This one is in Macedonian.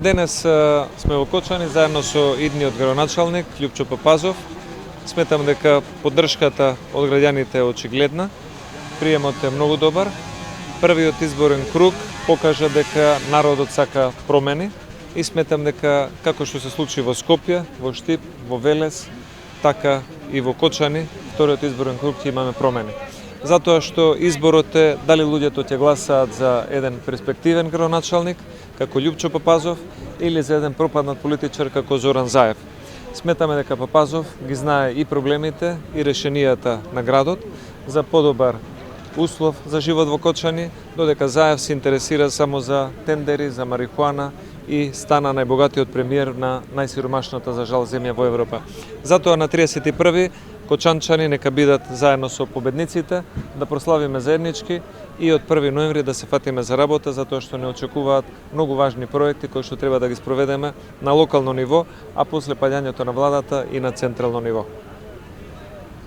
Денес сме во Кочани заедно со идниот градоначалник Љупчо Папазов. Сметам дека поддршката од граѓаните е очигледна. Приемот е многу добар. Првиот изборен круг покажа дека народот сака промени и сметам дека како што се случи во Скопје, во Штип, во Велес, така и во Кочани, вториот изборен круг ќе имаме промени. Затоа што изборот е дали луѓето ќе гласаат за еден перспективен градоначалник како Љупчо Папазов или за еден пропаднат политичар како Зоран Заев. Сметаме дека Папазов ги знае и проблемите и решенијата на градот за подобар услов за живот во Кочани, додека Заев се интересира само за тендери, за марихуана и стана најбогатиот премиер на најсиромашната, за жал, земја во Европа. Затоа на 31-ви кочанчани нека бидат заедно со победниците, да прославиме заеднички и од 1 ноември да се фатиме за работа, затоа што не очекуваат многу важни проекти кои што треба да ги спроведеме на локално ниво, а после паѓањето на владата и на централно ниво.